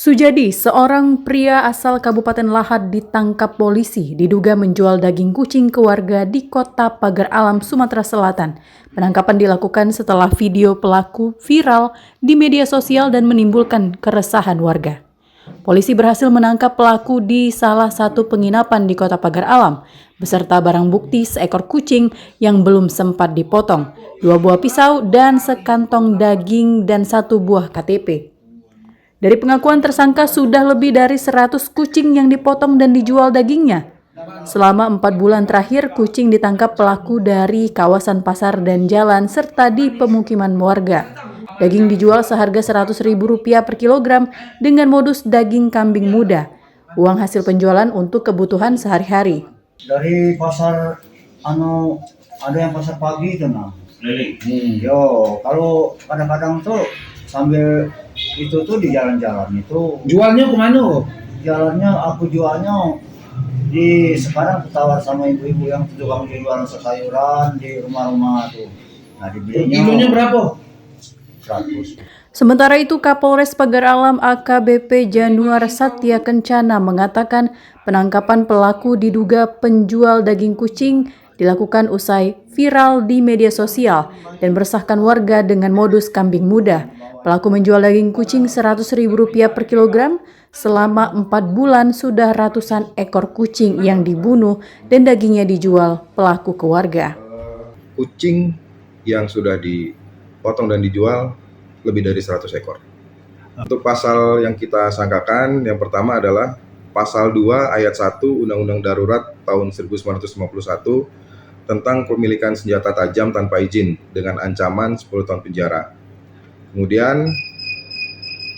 Sujadi, seorang pria asal Kabupaten Lahad ditangkap polisi diduga menjual daging kucing ke warga di Kota Pagar Alam, Sumatera Selatan. Penangkapan dilakukan setelah video pelaku viral di media sosial dan menimbulkan keresahan warga. Polisi berhasil menangkap pelaku di salah satu penginapan di Kota Pagar Alam, beserta barang bukti seekor kucing yang belum sempat dipotong, 2 buah pisau dan sekantong daging dan 1 buah KTP. Dari pengakuan tersangka, sudah lebih dari 100 kucing yang dipotong dan dijual dagingnya. Selama 4 bulan terakhir, kucing ditangkap pelaku dari kawasan pasar dan jalan serta di pemukiman warga. Daging dijual seharga Rp100.000 per kilogram dengan modus daging kambing muda. Uang hasil penjualan untuk kebutuhan sehari-hari. Dari pasar, ada yang pasar pagi itu nah. Yo, kalau kadang-kadang tuh sambil itu tuh di jalan-jalan itu. Jualnya kemana? Jalannya aku jualnya di sekarang ketawar sama ibu-ibu yang tukang jualan sayuran di rumah-rumah tuh. Nah dibelinya. Kilonya berapa? 100. Sementara itu, Kapolres Pagar Alam AKBP Januar Satya Kencana mengatakan penangkapan pelaku diduga penjual daging kucing dilakukan usai viral di media sosial dan meresahkan warga dengan modus kambing muda. Pelaku menjual daging kucing Rp100.000 per kilogram. Selama 4 bulan sudah ratusan ekor kucing yang dibunuh dan dagingnya dijual pelaku ke warga. Kucing yang sudah dipotong dan dijual lebih dari 100 ekor. Untuk pasal yang kita sangkakan, yang pertama adalah pasal 2 ayat 1 Undang-Undang Darurat tahun 1951 tentang pemilikan senjata tajam tanpa izin dengan ancaman 10 tahun penjara. Kemudian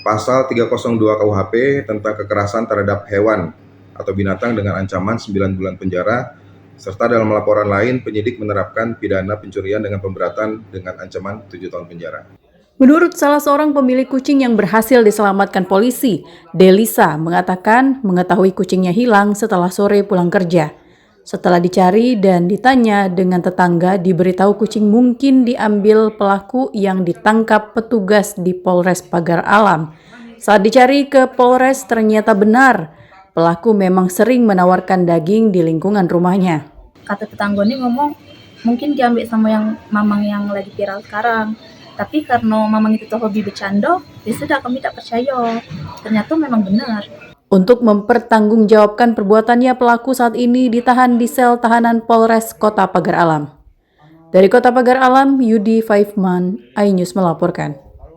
pasal 302 KUHP tentang kekerasan terhadap hewan atau binatang dengan ancaman 9 bulan penjara, serta dalam laporan lain penyidik menerapkan pidana pencurian dengan pemberatan dengan ancaman 7 tahun penjara. Menurut salah seorang pemilik kucing yang berhasil diselamatkan polisi, Delisa mengatakan mengetahui kucingnya hilang setelah sore pulang kerja. Setelah dicari dan ditanya dengan tetangga, diberitahu kucing mungkin diambil pelaku yang ditangkap petugas di Polres Pagar Alam. Saat dicari ke Polres, ternyata benar pelaku memang sering menawarkan daging di lingkungan rumahnya. Kata tetangga ini ngomong mungkin diambil sama yang mamang yang lagi viral sekarang. Tapi karena mamang itu tuh hobi bercanda, ya sudah kami tak percaya. Ternyata memang benar. Untuk mempertanggungjawabkan perbuatannya, pelaku saat ini ditahan di sel tahanan Polres Kota Pagar Alam. Dari Kota Pagar Alam, Yudi Faifman, iNews melaporkan.